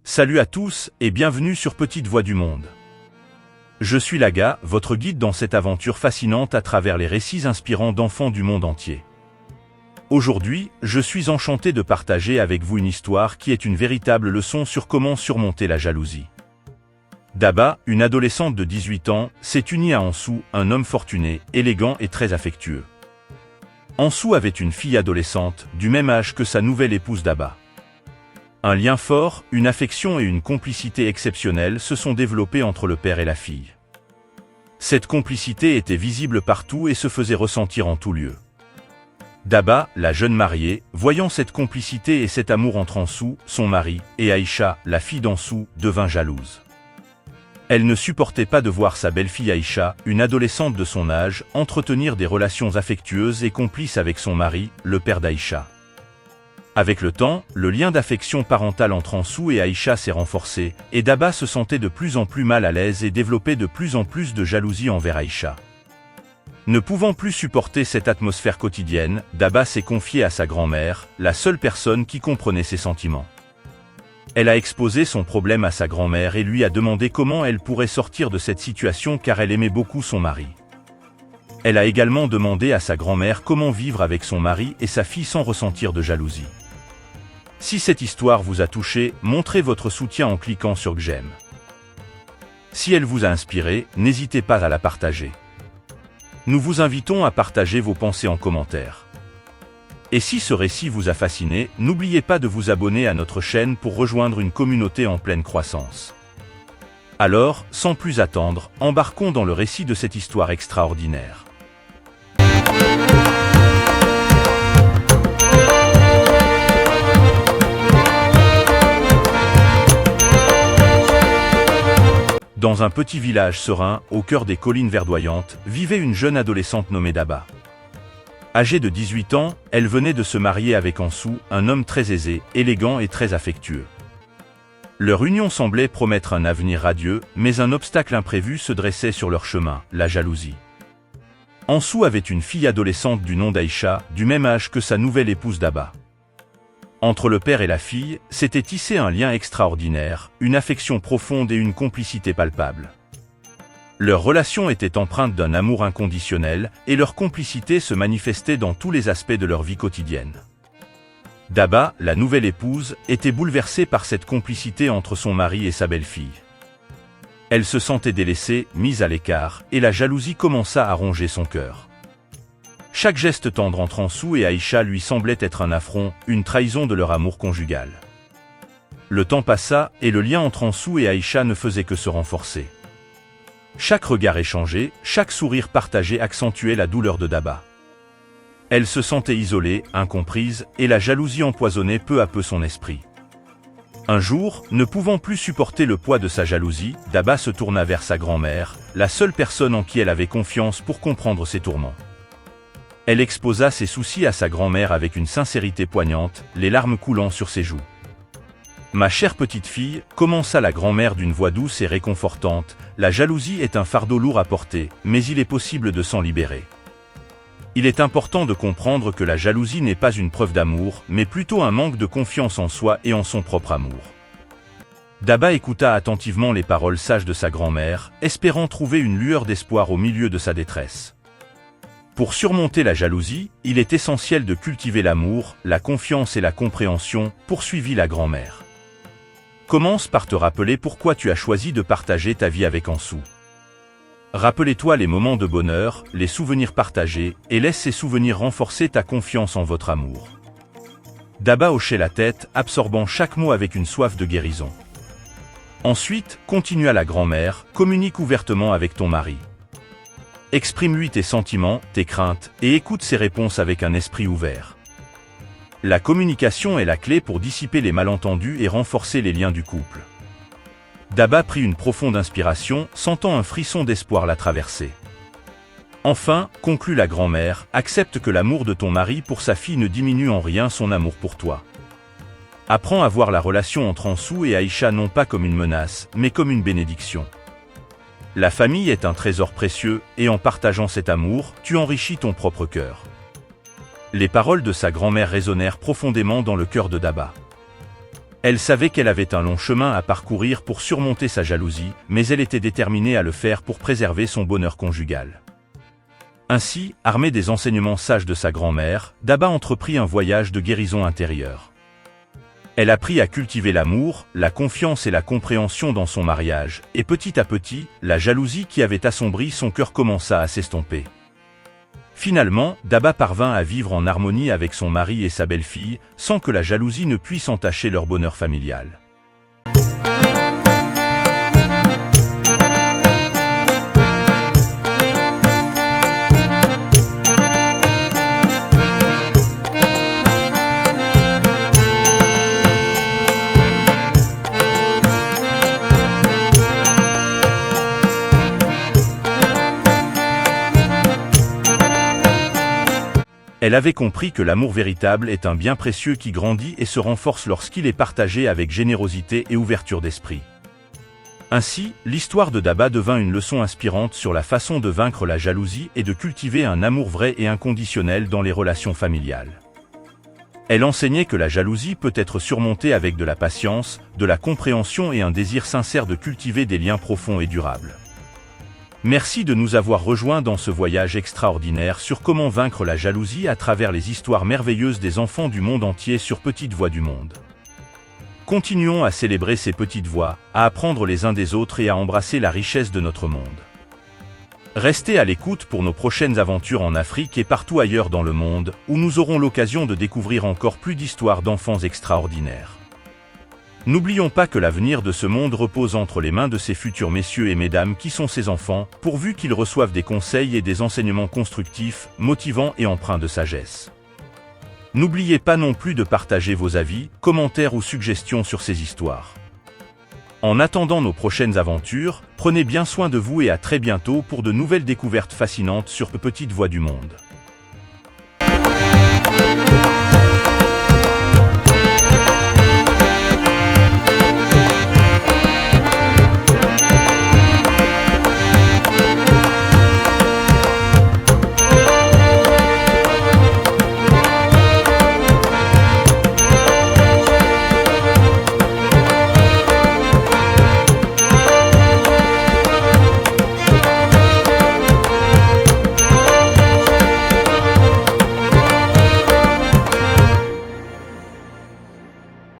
Salut à tous et bienvenue sur Petite Voix du Monde. Je suis Laga, votre guide dans cette aventure fascinante à travers les récits inspirants d'enfants du monde entier. Aujourd'hui, je suis enchanté de partager avec vous une histoire qui est une véritable leçon sur comment surmonter la jalousie. Daba, une adolescente de 18 ans, s'est unie à Ansou, un homme fortuné, élégant et très affectueux. Ansou avait une fille adolescente, du même âge que sa nouvelle épouse Daba. Un lien fort, une affection et une complicité exceptionnelle se sont développés entre le père et la fille. Cette complicité était visible partout et se faisait ressentir en tout lieu. Daba, la jeune mariée, voyant cette complicité et cet amour entre Ansou, son mari, et Aïcha, la fille d'Ansou, devint jalouse. Elle ne supportait pas de voir sa belle-fille Aïcha, une adolescente de son âge, entretenir des relations affectueuses et complices avec son mari, le père d'Aïcha. Avec le temps, le lien d'affection parentale entre Ansou et Aïcha s'est renforcé, et Daba se sentait de plus en plus mal à l'aise et développait de plus en plus de jalousie envers Aïcha. Ne pouvant plus supporter cette atmosphère quotidienne, Daba s'est confiée à sa grand-mère, la seule personne qui comprenait ses sentiments. Elle a exposé son problème à sa grand-mère et lui a demandé comment elle pourrait sortir de cette situation car elle aimait beaucoup son mari. Elle a également demandé à sa grand-mère comment vivre avec son mari et sa fille sans ressentir de jalousie. Si cette histoire vous a touché, montrez votre soutien en cliquant sur j'aime. Si elle vous a inspiré, n'hésitez pas à la partager. Nous vous invitons à partager vos pensées en commentaire. Et si ce récit vous a fasciné, n'oubliez pas de vous abonner à notre chaîne pour rejoindre une communauté en pleine croissance. Alors, sans plus attendre, embarquons dans le récit de cette histoire extraordinaire. Dans un petit village serein, au cœur des collines verdoyantes, vivait une jeune adolescente nommée Daba. Âgée de 18 ans, elle venait de se marier avec Ansou, un homme très aisé, élégant et très affectueux. Leur union semblait promettre un avenir radieux, mais un obstacle imprévu se dressait sur leur chemin, la jalousie. Ansou avait une fille adolescente du nom d'Aïcha, du même âge que sa nouvelle épouse Daba. Entre le père et la fille, s'était tissé un lien extraordinaire, une affection profonde et une complicité palpable. Leur relation était empreinte d'un amour inconditionnel, et leur complicité se manifestait dans tous les aspects de leur vie quotidienne. Daba, la nouvelle épouse, était bouleversée par cette complicité entre son mari et sa belle-fille. Elle se sentait délaissée, mise à l'écart, et la jalousie commença à ronger son cœur. Chaque geste tendre entre Ansou et Aïcha lui semblait être un affront, une trahison de leur amour conjugal. Le temps passa, et le lien entre Ansou et Aïcha ne faisait que se renforcer. Chaque regard échangé, chaque sourire partagé accentuait la douleur de Daba. Elle se sentait isolée, incomprise, et la jalousie empoisonnait peu à peu son esprit. Un jour, ne pouvant plus supporter le poids de sa jalousie, Daba se tourna vers sa grand-mère, la seule personne en qui elle avait confiance pour comprendre ses tourments. Elle exposa ses soucis à sa grand-mère avec une sincérité poignante, les larmes coulant sur ses joues. « Ma chère petite fille, » commença la grand-mère d'une voix douce et réconfortante, « la jalousie est un fardeau lourd à porter, mais il est possible de s'en libérer. Il est important de comprendre que la jalousie n'est pas une preuve d'amour, mais plutôt un manque de confiance en soi et en son propre amour. » Daba écouta attentivement les paroles sages de sa grand-mère, espérant trouver une lueur d'espoir au milieu de sa détresse. Pour surmonter la jalousie, il est essentiel de cultiver l'amour, la confiance et la compréhension, poursuivit la grand-mère. Commence par te rappeler pourquoi tu as choisi de partager ta vie avec Ansou. Rappelez-toi les moments de bonheur, les souvenirs partagés, et laisse ces souvenirs renforcer ta confiance en votre amour. Daba hochait la tête, absorbant chaque mot avec une soif de guérison. Ensuite, continua la grand-mère, communique ouvertement avec ton mari. Exprime-lui tes sentiments, tes craintes, et écoute ses réponses avec un esprit ouvert. La communication est la clé pour dissiper les malentendus et renforcer les liens du couple. Daba prit une profonde inspiration, sentant un frisson d'espoir la traverser. Enfin, conclut la grand-mère, accepte que l'amour de ton mari pour sa fille ne diminue en rien son amour pour toi. Apprends à voir la relation entre Ansou et Aïcha non pas comme une menace, mais comme une bénédiction. La famille est un trésor précieux, et en partageant cet amour, tu enrichis ton propre cœur. Les paroles de sa grand-mère résonnèrent profondément dans le cœur de Daba. Elle savait qu'elle avait un long chemin à parcourir pour surmonter sa jalousie, mais elle était déterminée à le faire pour préserver son bonheur conjugal. Ainsi, armée des enseignements sages de sa grand-mère, Daba entreprit un voyage de guérison intérieure. Elle apprit à cultiver l'amour, la confiance et la compréhension dans son mariage, et petit à petit, la jalousie qui avait assombri son cœur commença à s'estomper. Finalement, Daba parvint à vivre en harmonie avec son mari et sa belle-fille, sans que la jalousie ne puisse entacher leur bonheur familial. Elle avait compris que l'amour véritable est un bien précieux qui grandit et se renforce lorsqu'il est partagé avec générosité et ouverture d'esprit. Ainsi, l'histoire de Daba devint une leçon inspirante sur la façon de vaincre la jalousie et de cultiver un amour vrai et inconditionnel dans les relations familiales. Elle enseignait que la jalousie peut être surmontée avec de la patience, de la compréhension et un désir sincère de cultiver des liens profonds et durables. Merci de nous avoir rejoints dans ce voyage extraordinaire sur comment vaincre la jalousie à travers les histoires merveilleuses des enfants du monde entier sur Petites Voix du Monde. Continuons à célébrer ces petites voix, à apprendre les uns des autres et à embrasser la richesse de notre monde. Restez à l'écoute pour nos prochaines aventures en Afrique et partout ailleurs dans le monde, où nous aurons l'occasion de découvrir encore plus d'histoires d'enfants extraordinaires. N'oublions pas que l'avenir de ce monde repose entre les mains de ces futurs messieurs et mesdames qui sont ces enfants, pourvu qu'ils reçoivent des conseils et des enseignements constructifs, motivants et empreints de sagesse. N'oubliez pas non plus de partager vos avis, commentaires ou suggestions sur ces histoires. En attendant nos prochaines aventures, prenez bien soin de vous et à très bientôt pour de nouvelles découvertes fascinantes sur Petites Voix du Monde.